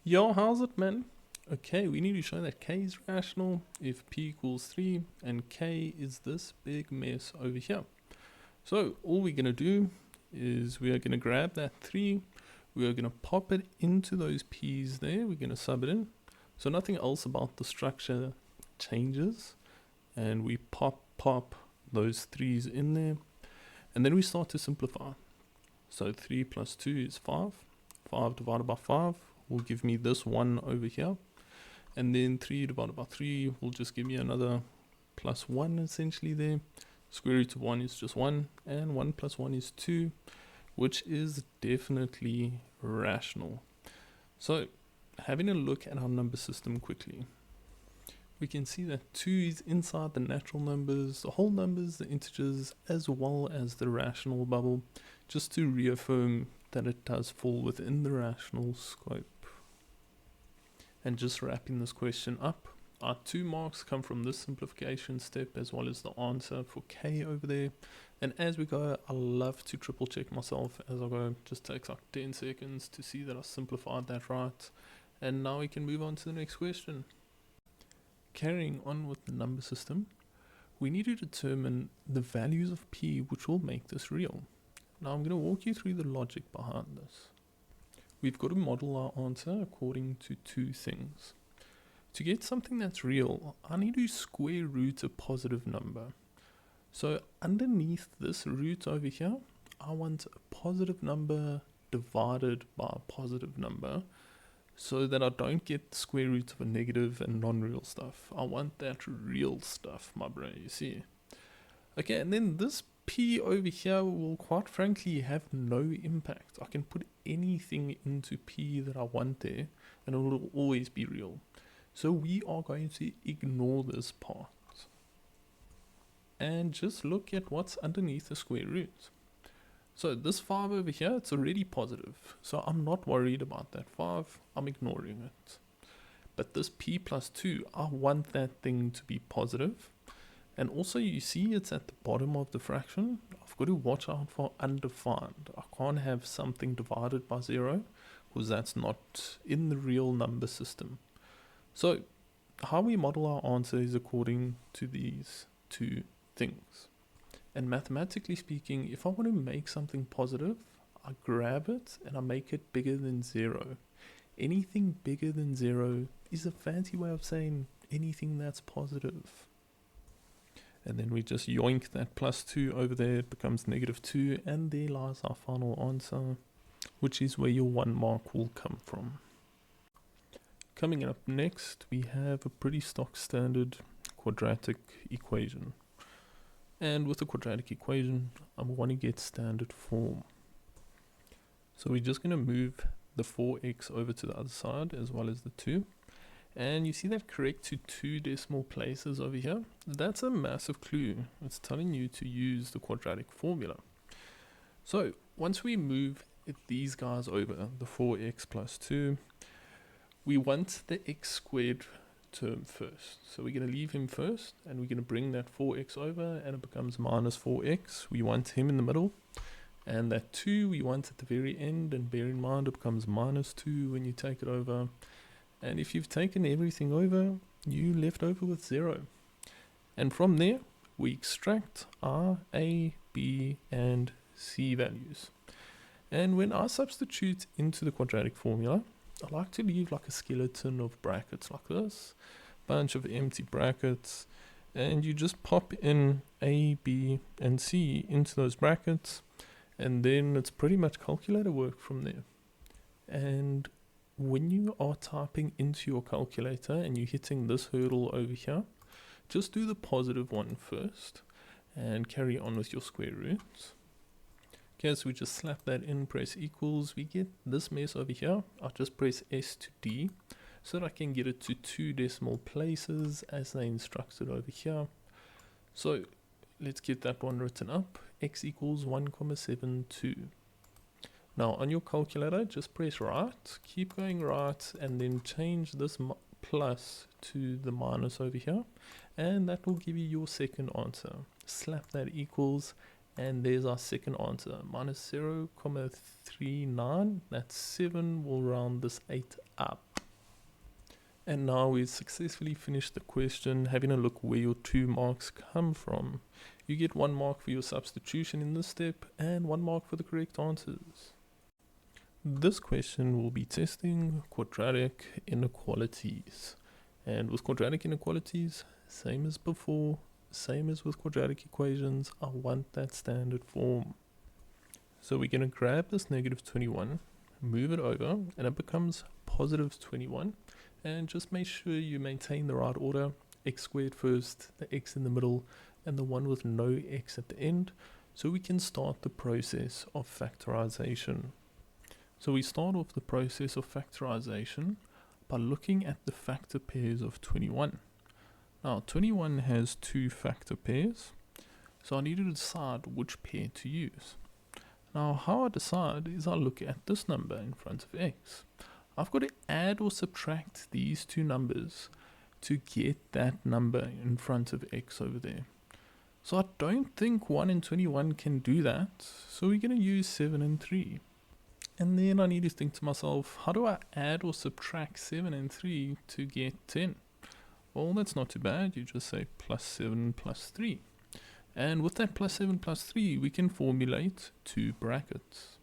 Yo, how's it, man? Okay, we need to show that k is rational if p equals 3 and k is this big mess over here. So all we're going to do is we are going to grab that 3, we are going to pop it into those p's there, we're going to sub it in. So nothing else about the structure changes, and we pop those 3's in there, and then we start to simplify. So 3 plus 2 is 5, 5 divided by 5 will give me this 1 over here, and then 3 divided by 3 will just give me another plus 1 essentially there. Square root of 1 is just 1, and 1 plus 1 is 2, which is definitely rational. So having a look at our number system quickly, we can see that 2 is inside the natural numbers, the whole numbers, the integers, as well as the rational bubble, just to reaffirm that it does fall within the rational scope. And just wrapping this question up, our 2 marks come from this simplification step as well as the answer for k over there. And as we go, I love to triple check myself as I go. Just takes like 10 seconds to see that I simplified that right. And now we can move on to the next question. Carrying on with the number system, we need to determine the values of p which will make this real. Now I'm going to walk you through the logic behind this. We've got to model our answer according to 2 things. To get something that's real, I need to square root a positive number. So underneath this root over here, I want a positive number divided by a positive number, so that I don't get the square root of a negative and non-real stuff. I want that real stuff, my bro, you see. Okay, and then this p over here will quite frankly have no impact. I can put anything into p that I want there, and it will always be real. So we are going to ignore this part and just look at what's underneath the square root. So this 5 over here, it's already positive, so I'm not worried about that 5, I'm ignoring it. But this p plus 2, I want that thing to be positive. And also you see it's at the bottom of the fraction. I've got to watch out for undefined. I can't have something divided by 0 because that's not in the real number system. So how we model our answer is according to these 2 things. And mathematically speaking, if I want to make something positive, I grab it and I make it bigger than 0. Anything bigger than 0 is a fancy way of saying anything that's positive. And then we just yoink that plus 2 over there, it becomes -2, and there lies our final answer, which is where your 1 mark will come from. Coming up next, we have a pretty stock standard quadratic equation. And with the quadratic equation, I want to get standard form. So we're just going to move the 4x over to the other side as well as the 2. And you see that correct to 2 decimal places over here? That's a massive clue. It's telling you to use the quadratic formula. So once we move these guys over, the 4x plus 2, we want the x squared term first. So we're going to leave him first, and we're going to bring that 4x over, and it becomes minus 4x. We want him in the middle. And that 2 we want at the very end, and bear in mind it becomes minus 2 when you take it over. And if you've taken everything over, you left over with 0. And from there, we extract our A, B, and C values. And when I substitute into the quadratic formula, I like to leave like a skeleton of brackets like this, bunch of empty brackets, and you just pop in A, B, and C into those brackets, and then it's pretty much calculator work from there. And when you are typing into your calculator and you're hitting this hurdle over here, just do the positive one first and carry on with your square roots. Okay, so we just slap that in, press equals, we get this mess over here. I'll just press S to D so that I can get it to 2 decimal places as they instructed over here. So let's get that one written up. X equals 1,72. Now on your calculator, just press right, keep going right, and then change this plus to the minus over here, and that will give you your second answer. Slap that equals, and there's our second answer, minus 0,39. That's 7. We'll round this 8 up. And now we've successfully finished the question, having a look where your 2 marks come from. You get 1 mark for your substitution in this step and 1 mark for the correct answers. This question will be testing quadratic inequalities. And with quadratic inequalities, same as before, same as with quadratic equations, I want that standard form. So we're going to grab this negative 21, move it over, and it becomes positive 21. And just make sure you maintain the right order, x squared first, the x in the middle, and the one with no x at the end, so we can start the process of factorization. So we start off the process of factorization by looking at the factor pairs of 21. Now 21 has 2 factor pairs, so I need to decide which pair to use. Now how I decide is I look at this number in front of x. I've got to add or subtract these 2 numbers to get that number in front of x over there. So I don't think 1 and 21 can do that, so we're going to use 7 and 3. And then I need to think to myself, how do I add or subtract 7 and 3 to get 10? Well, that's not too bad. You just say plus 7 plus 3. And with that plus 7 plus 3, we can formulate 2 brackets.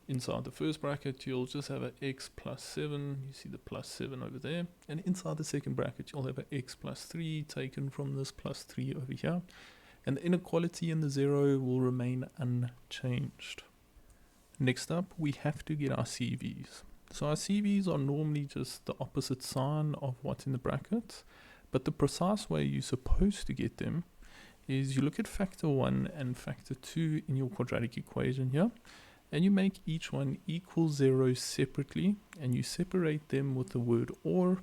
Inside the first bracket, you'll just have an x plus 7. You see the plus 7 over there. And inside the second bracket, you'll have an x plus 3 taken from this plus 3 over here. And the inequality in the 0 will remain unchanged. Next up, we have to get our CVs. So our CVs are normally just the opposite sign of what's in the bracket, but the precise way you're supposed to get them is you look at factor 1 and factor 2 in your quadratic equation here, and you make each one equal 0 separately, and you separate them with the word or,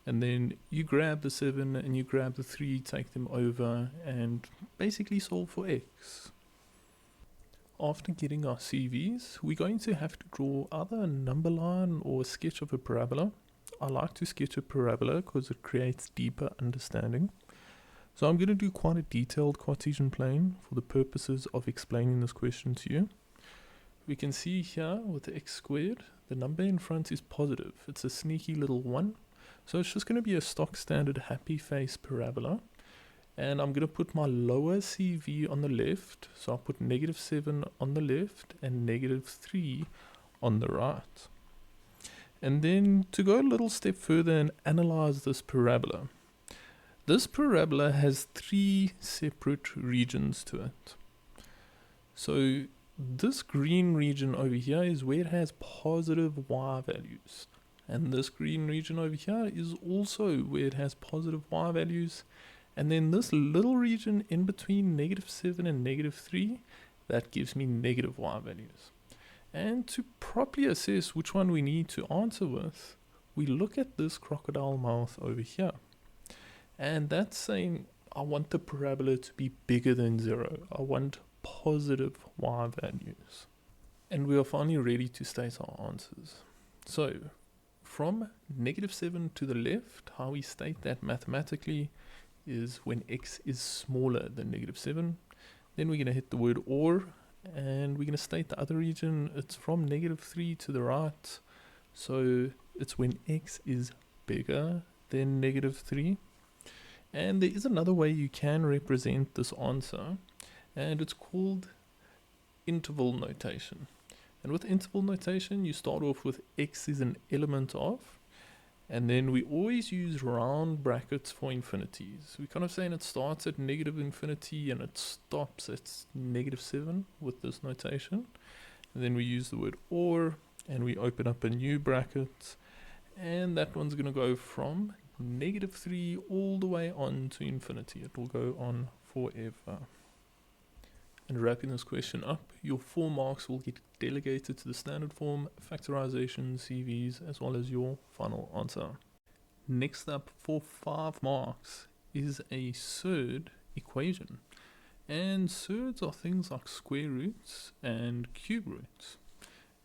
and then you grab the 7 and you grab the 3, take them over, and basically solve for x. After getting our CVs, we're going to have to draw either a number line or a sketch of a parabola. I like to sketch a parabola because it creates deeper understanding. So I'm going to do quite a detailed Cartesian plane for the purposes of explaining this question to you. We can see here with the x squared, the number in front is positive. It's a sneaky little 1. So it's just going to be a stock standard happy face parabola. And I'm going to put my lower CV on the left. So I'll put negative 7 on the left and negative 3 on the right. And then to go a little step further and analyze this parabola. This parabola has 3 separate regions to it. So this green region over here is where it has positive y values. And this green region over here is also where it has positive y values. And then this little region in between negative 7 and negative 3, that gives me negative y values. And to properly assess which one we need to answer with, we look at this crocodile mouth over here. And that's saying I want the parabola to be bigger than 0. I want positive y values. And we are finally ready to state our answers. So from negative 7 to the left, how we state that mathematically is when x is smaller than negative 7. Then we're going to hit the word or, and we're going to state the other region. It's from negative 3 to the right. So it's when x is bigger than negative 3. And there is another way you can represent this answer, and it's called interval notation. And with interval notation, you start off with x is an element of, and then we always use round brackets for infinities. We're kind of saying it starts at negative infinity and it stops at negative 7 with this notation. And then we use the word or, and we open up a new bracket, and that one's going to go from negative 3 all the way on to infinity. It will go on forever. And wrapping this question up, your 4 marks will get delegated to the standard form, factorization, CVs, as well as your final answer. Next up for 5 marks is a surd equation. And surds are things like square roots and cube roots.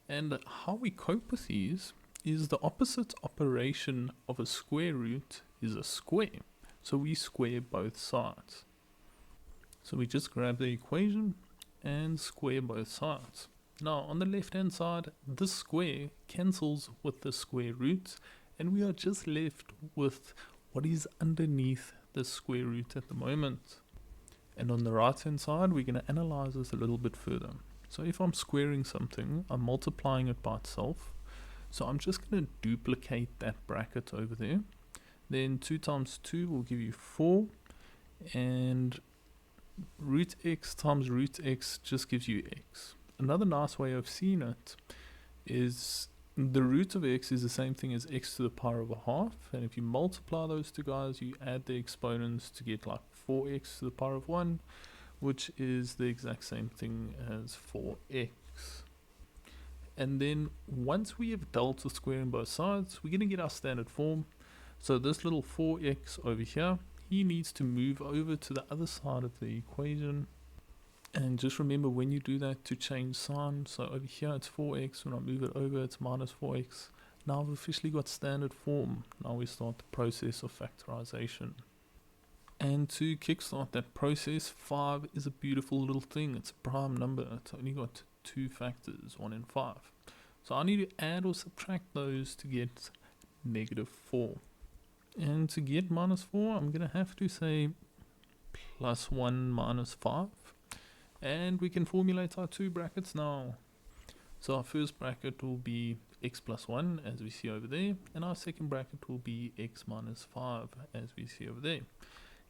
And how we cope with these is the opposite operation of a square root is a square. So we square both sides. So we just grab the equation and square both sides. Now on the left hand side, this square cancels with the square root, And we are just left with what is underneath the square root at the moment. And on the right hand side, we're going to analyze this a little bit further. So if I'm squaring something, I'm multiplying it by itself. So I'm just going to duplicate that bracket over there. Then 2 times 2 will give you 4. And root x times root x just gives you x. Another nice way of seeing it is the root of x is the same thing as x to the power of a half. And if you multiply those two guys, you add the exponents to get like 4x to the power of 1, which is the exact same thing as 4x. And then once we have dealt with squaring both sides, we're going to get our standard form. So this little 4x over here, he needs to move over to the other side of the equation. And just remember when you do that to change sign. So over here it's 4x, when I move it over it's minus 4x. Now I've officially got standard form. Now we start the process of factorization. And to kickstart that process, 5 is a beautiful little thing. It's a prime number. It's only got 2 factors, 1 and 5. So I need to add or subtract those to get negative 4. And to get minus 4, I'm going to have to say plus 1 minus 5. And we can formulate our 2 brackets now. So our first bracket will be x plus 1, as we see over there. And our second bracket will be x minus 5, as we see over there.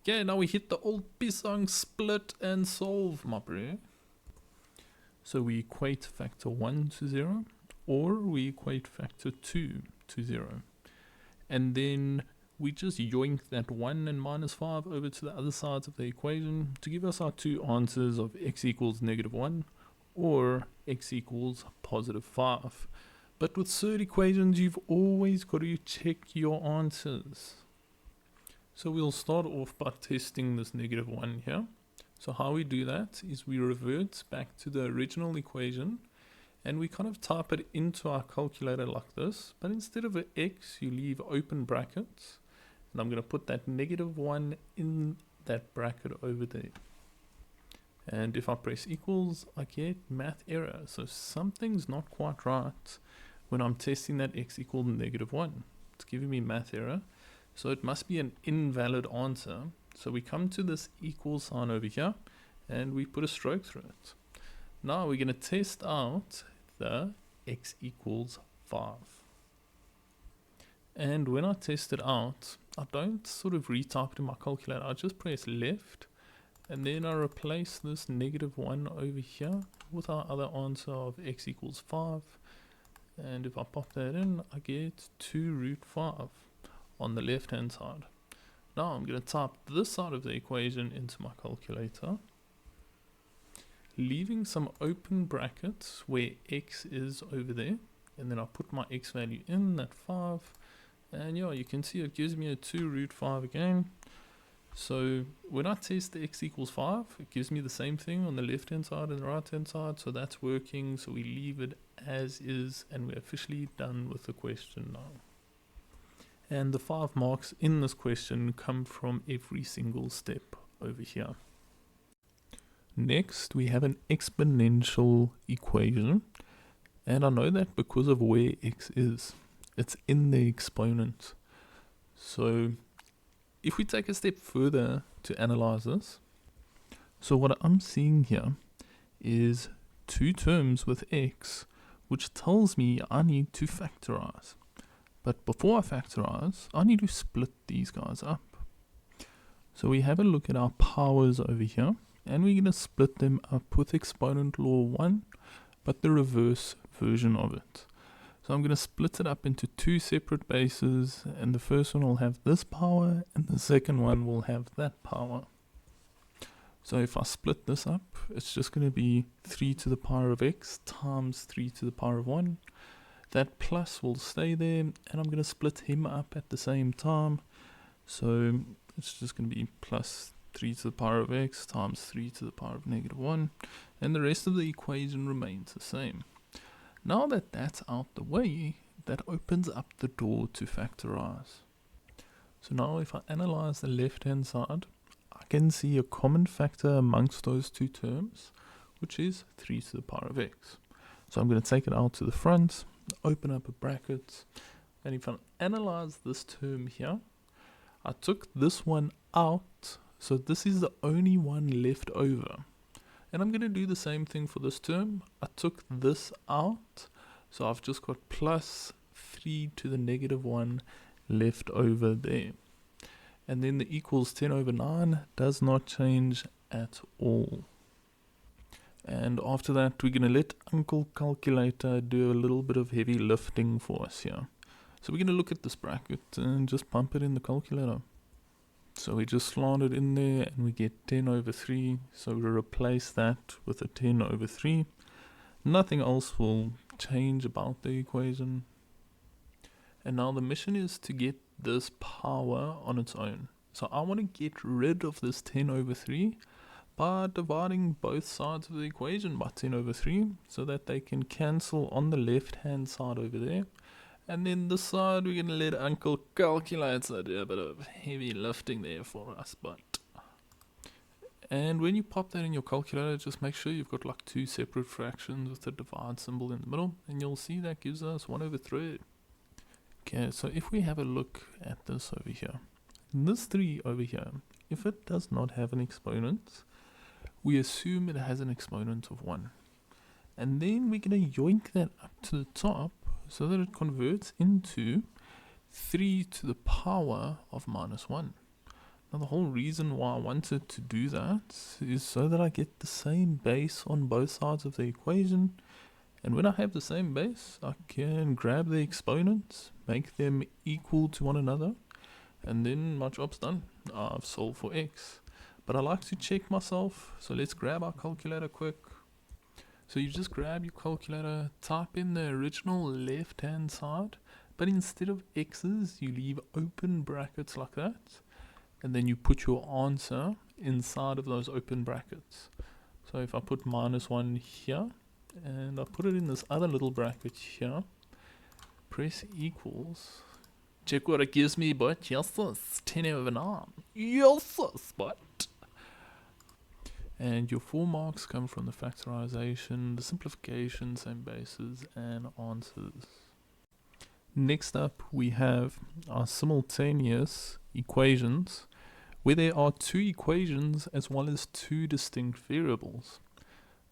Okay, now we hit the old pisang split and solve, my bro. So we equate factor 1 to 0, or we equate factor 2 to 0. And then we just yoink that 1 and minus 5 over to the other sides of the equation to give us our 2 answers of x equals negative 1 or x equals positive 5. But with third equations, you've always got to check your answers. So we'll start off by testing this negative 1 here. So how we do that is we revert back to the original equation and we kind of type it into our calculator like this. But instead of an x, you leave open brackets. And I'm going to put that negative 1 in that bracket over there. And if I press equals, I get math error. So something's not quite right when I'm testing that x equals negative 1. It's giving me math error. So it must be an invalid answer. So we come to this equal sign over here and we put a stroke through it. Now we're going to test out the x equals 5. And when I test it out, I don't sort of retype it in my calculator. I just press left and then I replace this negative 1 over here with our other answer of x equals 5. And if I pop that in, I get 2 root 5 on the left hand side. Now I'm going to type this side of the equation into my calculator, leaving some open brackets where x is over there, and then I put my x value in, that 5, and yeah, you can see it gives me a 2 root 5 again. So when I test the x equals 5, it gives me the same thing on the left hand side and the right hand side, so that's working. So we leave it as is and we're officially done with the question now. And the 5 marks in this question come from every single step over here. Next, we have an exponential equation. And I know that because of where x is. It's in the exponent. So if we take a step further to analyze this, so what I'm seeing here is 2 terms with x, which tells me I need to factorize. But before I factorize, I need to split these guys up. So we have a look at our powers over here, and we're going to split them up with exponent law 1, but the reverse version of it. So I'm going to split it up into 2 separate bases, and the first one will have this power, and the second one will have that power. So if I split this up, it's just going to be 3 to the power of x times 3 to the power of 1. That plus will stay there, and I'm going to split him up at the same time. So it's just going to be plus 3 to the power of x times 3 to the power of negative 1. And the rest of the equation remains the same. Now that that's out the way, that opens up the door to factorize. So now if I analyze the left-hand side, I can see a common factor amongst those 2 terms, which is 3 to the power of x. So I'm going to take it out to the front, open up a bracket. And if I analyze this term here, I took this one out, so this is the only one left over. And I'm going to do the same thing for this term. I took this out, so I've just got plus 3 to the negative 1 left over there. And then the equals 10 over 9 does not change at all. And after that, we're going to let Uncle Calculator do a little bit of heavy lifting for us here. So we're going to look at this bracket and just pump it in the calculator. So we just slot it in there and we get 10 over 3. So we replace that with a 10 over 3. Nothing else will change about the equation. And now the mission is to get this power on its own. So I want to get rid of this 10 over 3 by dividing both sides of the equation by 10 over 3 so that they can cancel on the left hand side over there. And then this side we're going to let Uncle Calculator do a bit of heavy lifting there for us. And when you pop that in your calculator, just make sure you've got like two separate fractions with the divide symbol in the middle. And you'll see that gives us 1 over 3. Okay, so if we have a look at this over here, this 3 over here, if it does not have an exponent, we assume it has an exponent of 1. And then we're going to yoink that up to the top so that it converts into 3 to the power of minus 1. Now the whole reason why I wanted to do that is so that I get the same base on both sides of the equation. And when I have the same base, I can grab the exponents, make them equal to one another, and then my job's done. I've solved for x. But I like to check myself, so let's grab our calculator quick. So you just grab your calculator, type in the original left hand side, but instead of x's, you leave open brackets like that, and then you put your answer inside of those open brackets. So if I put minus 1 here, and I put it in this other little bracket here, press equals, check what it gives me, but yes, it's 10 over 9. Yes, but. And your 4 marks come from the factorization, the simplification, same bases, and answers. Next up, we have our simultaneous equations, where there are 2 equations as well as 2 distinct variables.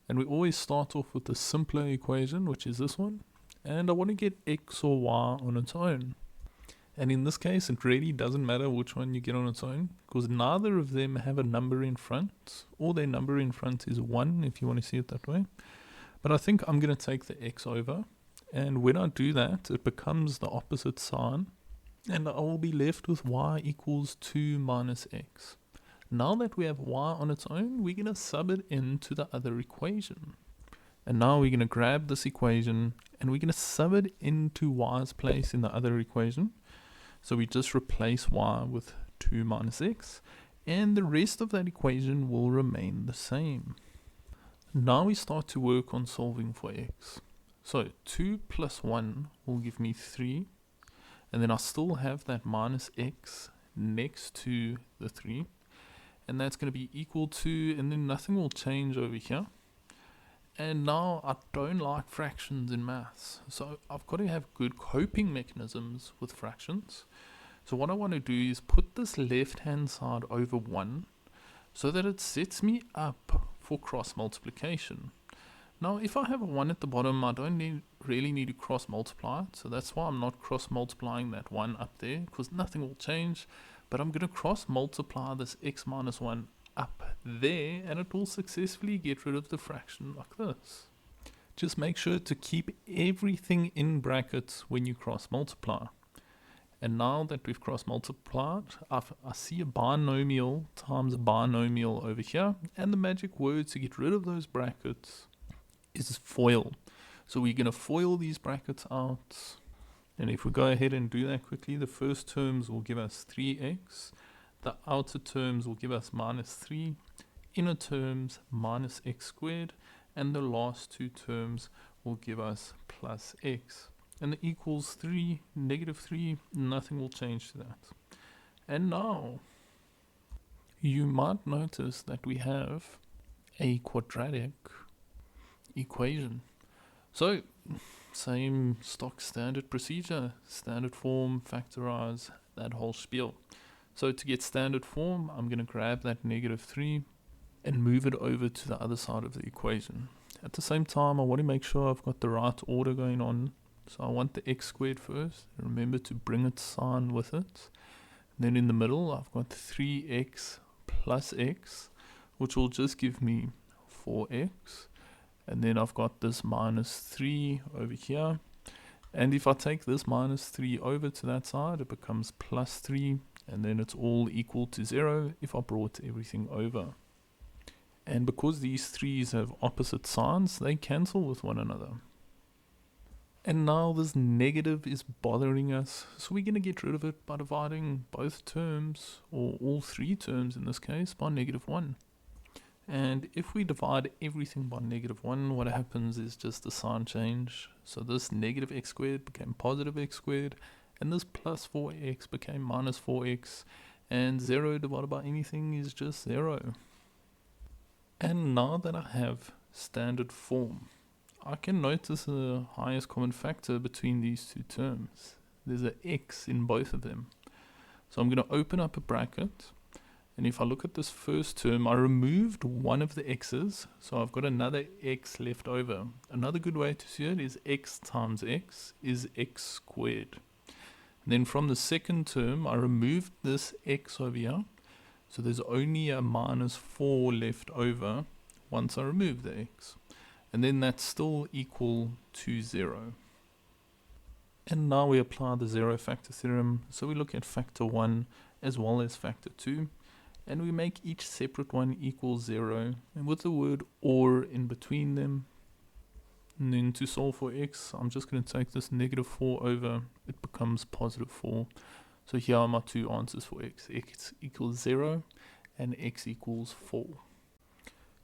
And we always start off with the simpler equation, which is this one, and I want to get x or y on its own. And in this case, it really doesn't matter which one you get on its own, because neither of them have a number in front, or their number in front is 1, if you want to see it that way. But I think I'm going to take the x over, and when I do that, it becomes the opposite sign, and I will be left with y equals 2 minus x. Now that we have y on its own, we're going to sub it into the other equation. And now we're going to grab this equation, and we're going to sub it into y's place in the other equation. So we just replace y with 2 minus x, and the rest of that equation will remain the same. Now we start to work on solving for x. So 2 plus 1 will give me 3, and then I still have that minus x next to the 3, and that's going to be equal to, and then nothing will change over here. And now I don't like fractions in maths, so I've got to have good coping mechanisms with fractions. So what I want to do is put this left hand side over 1 so that it sets me up for cross multiplication. Now if I have a 1 at the bottom, I don't really need to cross multiply it, so that's why I'm not cross multiplying that 1 up there, because nothing will change. But I'm going to cross multiply this x minus 1 up there, and it will successfully get rid of the fraction like this. Just make sure to keep everything in brackets when you cross multiply. And now that we've cross multiplied, I see a binomial times a binomial over here, and the magic word to get rid of those brackets is FOIL. So we're going to FOIL these brackets out, and if we go ahead and do that quickly, the first terms will give us 3x, the outer terms will give us minus 3, inner terms minus x squared, and the last 2 terms will give us plus x. And the equals 3, negative 3, nothing will change to that. And now, you might notice that we have a quadratic equation. So, same stock standard procedure, standard form, factorize, that whole spiel. So to get standard form, I'm going to grab that -3 and move it over to the other side of the equation. At the same time, I want to make sure I've got the right order going on. So I want the x squared first. Remember to bring its sign with it. Then in the middle, I've got 3x plus x, which will just give me 4x. And then I've got this -3 over here. And if I take this -3 over to that side, it becomes +3. And then it's all equal to 0 if I brought everything over. And because these 3's have opposite signs, they cancel with one another. And now this negative is bothering us, so we're going to get rid of it by dividing both terms, or all 3 terms in this case, by -1. And if we divide everything by -1, what happens is just the sign change. So this negative x squared became positive x squared, and this plus 4x became minus 4x, and 0 divided by anything is just 0. And now that I have standard form, I can notice the highest common factor between these two terms. There's an x in both of them. So I'm going to open up a bracket, and if I look at this first term, I removed one of the x's, so I've got another x left over. Another good way to see it is x times x is x squared. And then from the second term, I removed this x over here, so there's only a -4 left over once I remove the x. And then that's still equal to 0. And now we apply the zero factor theorem, so we look at factor 1 as well as factor 2, and we make each separate one equal 0, and with the word or in between them. And then to solve for x, I'm just going to take this -4 over, it becomes +4. So here are my two answers for x. X equals 0 and x equals 4.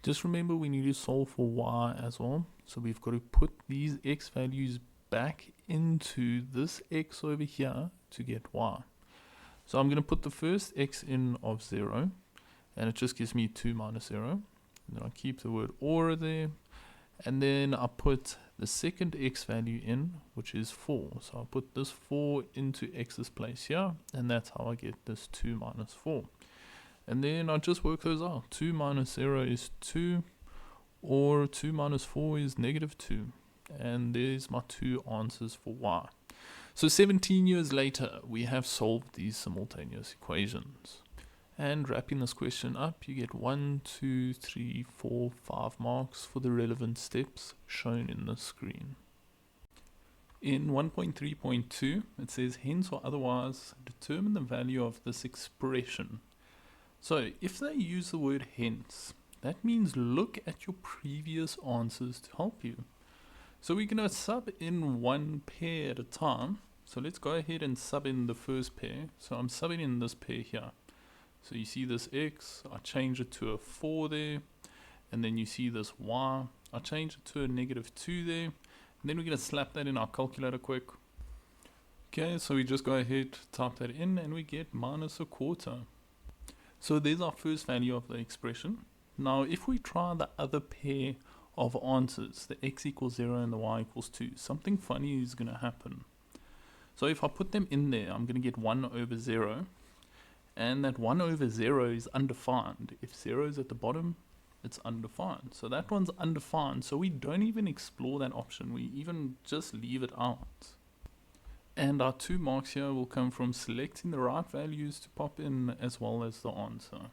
Just remember we need to solve for y as well. So we've got to put these x values back into this x over here to get y. So I'm going to put the first x in of 0, and it just gives me 2 minus 0. And then I keep the word or there. And then I put the second x value in, which is 4. So I'll put this 4 into x's place here, and that's how I get this 2 minus 4. And then I just work those out. 2 minus 0 is 2, or 2 minus 4 is -2. And there's my two answers for y. So 17 years later, we have solved these simultaneous equations. And wrapping this question up, you get 1, 2, 3, 4, 5 marks for the relevant steps shown in the screen. In 1.3.2, it says hence or otherwise determine the value of this expression. So if they use the word hence, that means look at your previous answers to help you. So we're going to sub in one pair at a time. So let's go ahead and sub in the first pair. So I'm subbing in this pair here. So you see this x, I change it to a 4 there. And then you see this y, I change it to a -2 there. And then we're going to slap that in our calculator quick. Okay, so we just go ahead, type that in, and we get -1/4. So there's our first value of the expression. Now if we try the other pair of answers, the x equals 0 and the y equals 2, something funny is going to happen. So if I put them in there, I'm going to get 1/0, and that 1/0 is undefined. If 0 is at the bottom, it's undefined. So that one's undefined, so we don't even explore that option, we even just leave it out. And our 2 marks here will come from selecting the right values to pop in as well as the answer.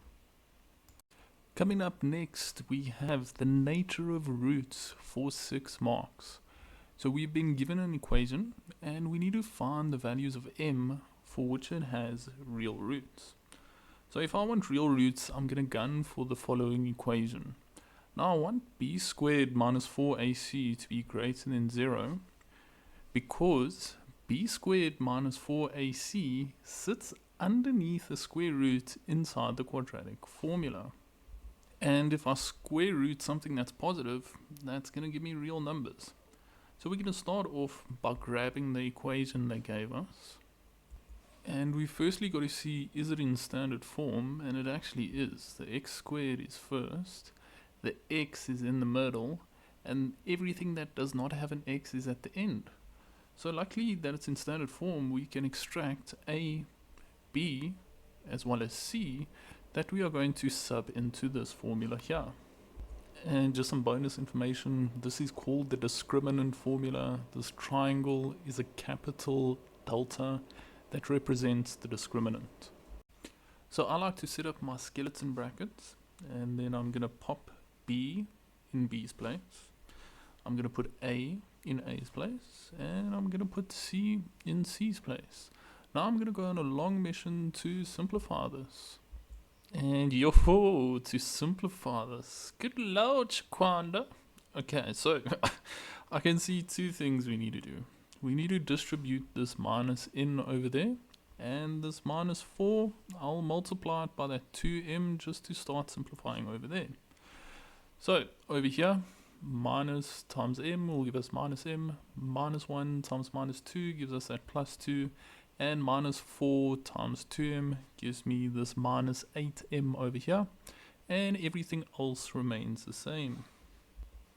Coming up next, we have the nature of roots for 6 marks. So we've been given an equation, and we need to find the values of m for which it has real roots. So if I want real roots, I'm going to gun for the following equation. Now I want b squared minus 4ac to be greater than 0, because b squared minus 4ac sits underneath the square root inside the quadratic formula. And if I square root something that's positive, that's going to give me real numbers. So we're going to start off by grabbing the equation they gave us. And we firstly got to see, is it in standard form? And it actually is. The x squared is first, the x is in the middle, and everything that does not have an x is at the end. So luckily that it's in standard form, we can extract a, b, as well as c, that we are going to sub into this formula here. And just some bonus information, this is called the discriminant formula. This triangle is a capital delta that represents the discriminant. So I like to set up my skeleton brackets, and then I'm going to pop b in b's place. I'm going to put a in a's place, and I'm going to put c in c's place. Now I'm going to go on a long mission to simplify this. And yo, to simplify this, good lord, Shaquanda. Okay, so I can see two things we need to do. We need to distribute this minus n over there, and this minus 4, I'll multiply it by that 2m just to start simplifying over there. So over here, minus times m will give us minus m, minus 1 times minus 2 gives us that plus 2, and minus 4 times 2m gives me this minus 8m over here, and everything else remains the same.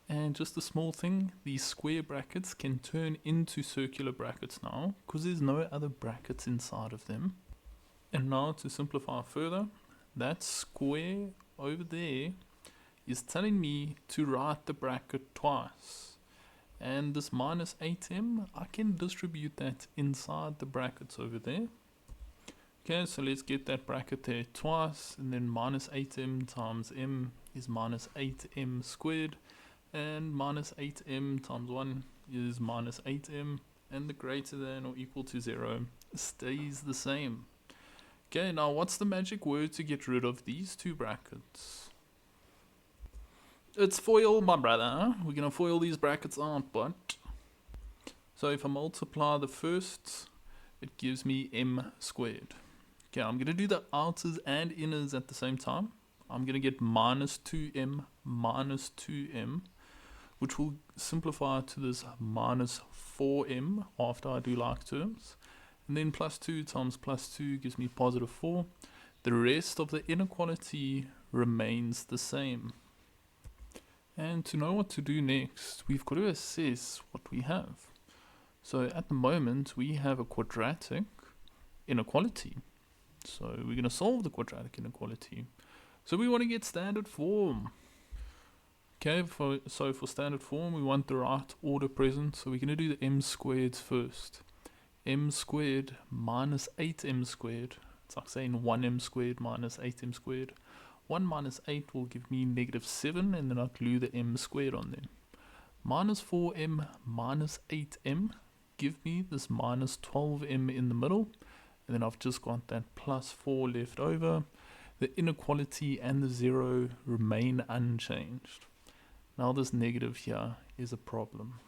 And just a small thing, these square brackets can turn into circular brackets now, because there's no other brackets inside of them. And now to simplify further, that square over there is telling me to write the bracket twice. And this minus 8m, I can distribute that inside the brackets over there. Okay, so let's get that bracket there twice, and then minus 8m times m is minus 8m squared, and minus 8m times 1 is minus 8m, and the greater than or equal to 0 stays the same. Okay, now what's the magic word to get rid of these two brackets? It's FOIL, my brother. We're going to FOIL these brackets out, but... So if I multiply the first, it gives me m squared. Okay, I'm going to do the outers and inners at the same time. I'm going to get minus 2m minus 2m, which will simplify to this minus 4m after I do like terms. And then plus 2 times plus 2 gives me positive 4. The rest of the inequality remains the same. And to know what to do next, we've got to assess what we have. So at the moment, we have a quadratic inequality. So we're going to solve the quadratic inequality. So we want to get standard form. Okay, so for standard form, we want the right order present. So we're going to do the m squareds first. M squared minus 8m squared. It's like saying 1m squared minus 8m squared. 1 minus 8 will give me negative 7, and then I'll glue the m squared on them. Minus 4m minus 8m give me this minus 12m in the middle, and then I've just got that plus 4 left over. The inequality and the 0 remain unchanged. Now this negative here is a problem.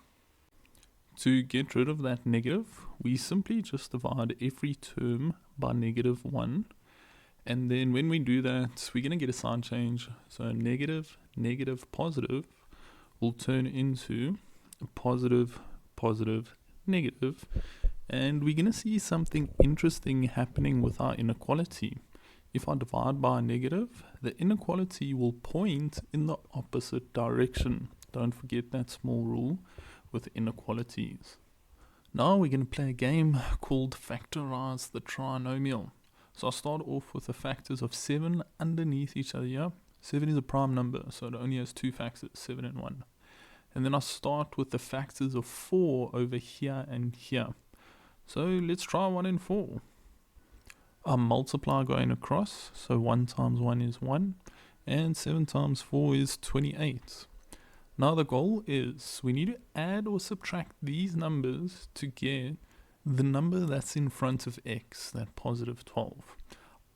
To get rid of that negative, we simply just divide every term by negative 1. And then when we do that, we're going to get a sign change. So negative, negative, positive will turn into a positive, positive, negative. And we're going to see something interesting happening with our inequality. If I divide by a negative, the inequality will point in the opposite direction. Don't forget that small rule with inequalities. Now we're going to play a game called Factorize the Trinomial. So I'll start off with the factors of 7 underneath each other here. 7 is a prime number, so it only has two factors, 7 and 1. And then I'll start with the factors of 4 over here and here. So let's try 1 and 4. I'll multiply going across, so 1 times 1 is 1, and 7 times 4 is 28. Now the goal is we need to add or subtract these numbers to get the number that's in front of x, that positive 12.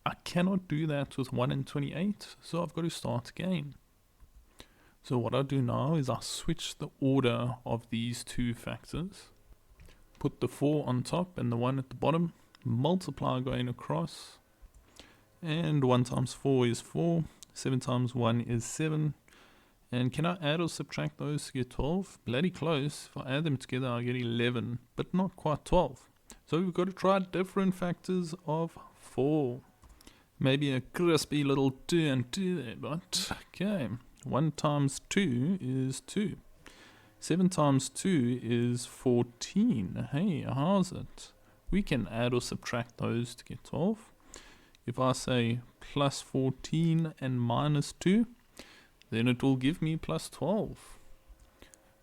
I cannot do that with 1 and 28, so I've got to start again. So what I do now is I switch the order of these two factors, put the 4 on top and the 1 at the bottom, multiply going across, and 1 times 4 is 4, 7 times 1 is 7, and can I add or subtract those to get 12? Bloody close. If I add them together I get 11, but not quite 12. So we've got to try different factors of 4. Maybe a crispy little 2 and 2 there, but okay. 1 times 2 is 2. 7 times 2 is 14. Hey, how's it? We can add or subtract those to get 12. If I say plus 14 and minus 2, then it will give me plus 12.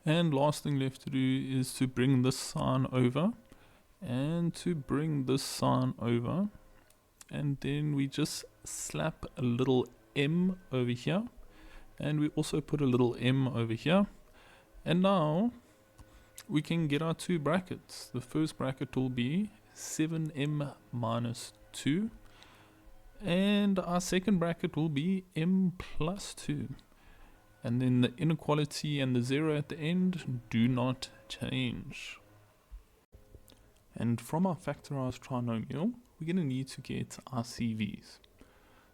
And last thing left to do is to bring this sign over and to bring this sign over, and then we just slap a little m over here, and we also put a little m over here, and now we can get our two brackets. The first bracket will be 7m minus 2, and our second bracket will be m plus 2. And then the inequality and the 0 at the end do not change. And from our factorized trinomial, we're going to need to get our CVs.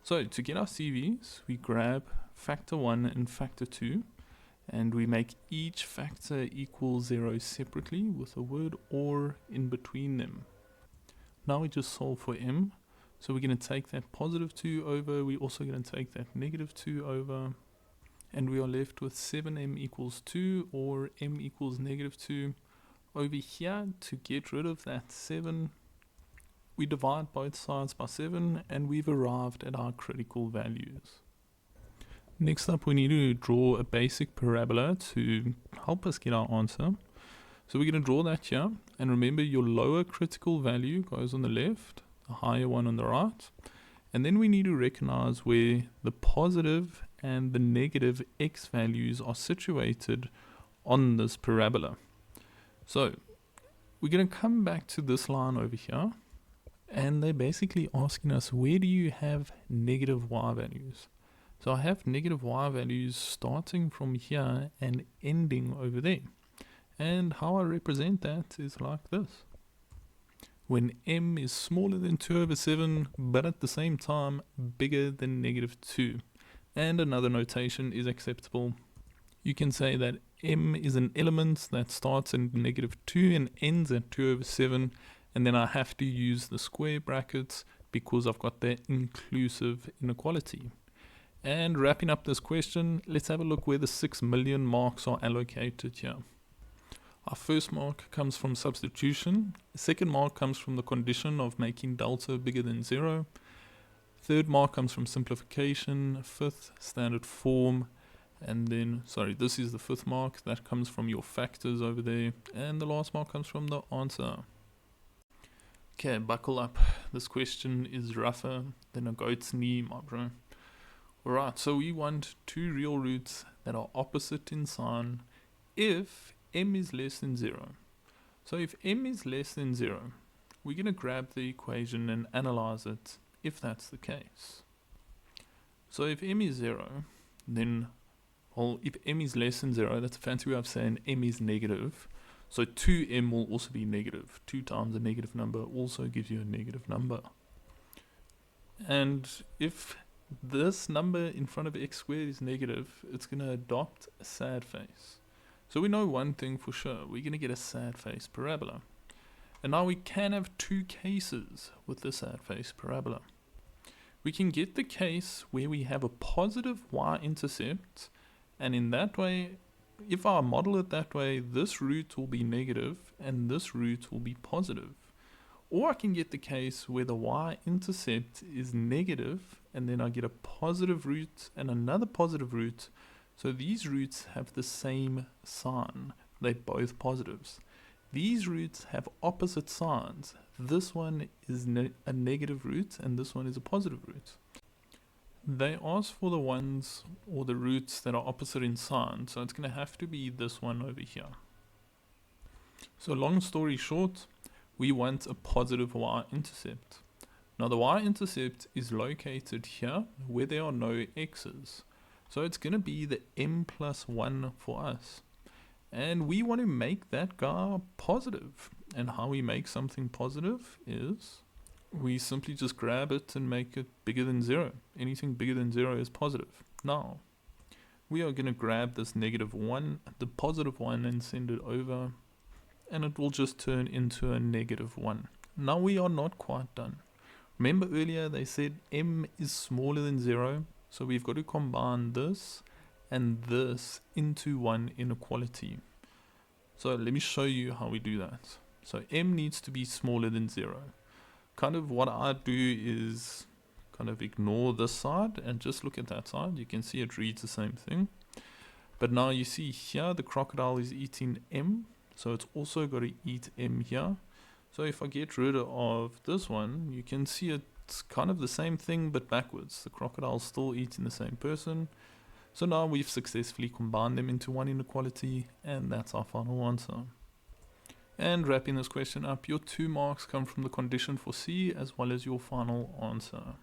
So to get our CVs, we grab factor 1 and factor 2, and we make each factor equal 0 separately with a word or in between them. Now we just solve for m. So we're going to take that positive 2 over, we're also going to take that negative 2 over, and we are left with 7m equals 2 or m equals negative 2. Over here, to get rid of that 7, we divide both sides by 7 and we've arrived at our critical values. Next up, we need to draw a basic parabola to help us get our answer. So we're going to draw that here, and remember your lower critical value goes on the left, the higher one on the right. And then we need to recognize where the positive and the negative x values are situated on this parabola. So we're going to come back to this line over here, and they're basically asking us, where do you have negative y values? So I have negative y values starting from here and ending over there. And how I represent that is like this. When m is smaller than 2 over 7, but at the same time bigger than negative 2. And another notation is acceptable. You can say that m is an element that starts in negative 2 and ends at 2 over 7, and then I have to use the square brackets because I've got the inclusive inequality. And wrapping up this question, let's have a look where the 6 million marks are allocated here. Our first mark comes from substitution, the second mark comes from the condition of making delta bigger than 0, third mark comes from simplification, fifth standard form, and then, this is the fifth mark, that comes from your factors over there, and the last mark comes from the answer. Okay, buckle up, this question is rougher than a goat's knee, my bro. Alright, so we want two real roots that are opposite in sign if m is less than 0. So if m is less than 0, we're going to grab the equation and analyze it if that's the case. So if m is 0, then, well, if m is less than 0, that's a fancy way of saying m is negative. So 2m will also be negative. 2 times a negative number also gives you a negative number. And if this number in front of x squared is negative, it's going to adopt a sad face. So we know one thing for sure, we're going to get a sad face parabola. And now we can have two cases with the sad face parabola. We can get the case where we have a positive y-intercept, and in that way, if I model it that way, this root will be negative and this root will be positive. Or I can get the case where the y-intercept is negative and then I get a positive root and another positive root. So these roots have the same sign. They're both positives. These roots have opposite signs. This one is a negative root and this one is a positive root. They ask for the ones or the roots that are opposite in sign. So it's going to have to be this one over here. So long story short, we want a positive y-intercept. Now the y-intercept is located here where there are no x's. So it's going to be the m plus 1 for us. And we want to make that guy positive. And how we make something positive is we simply just grab it and make it bigger than 0. Anything bigger than 0 is positive. Now, we are going to grab this negative 1, the positive 1, and send it over. And it will just turn into a negative 1. Now we are not quite done. Remember earlier they said m is smaller than 0. So we've got to combine this and this into one inequality. So let me show you how we do that. So m needs to be smaller than 0. Kind of what I do is kind of ignore this side and just look at that side. You can see it reads the same thing. But now you see here the crocodile is eating m, so it's also got to eat m here. So if I get rid of this one, you can see it's kind of the same thing but backwards. The crocodile's still eating the same person. So now we've successfully combined them into one inequality, and that's our final answer. And wrapping this question up, your 2 marks come from the condition for C as well as your final answer.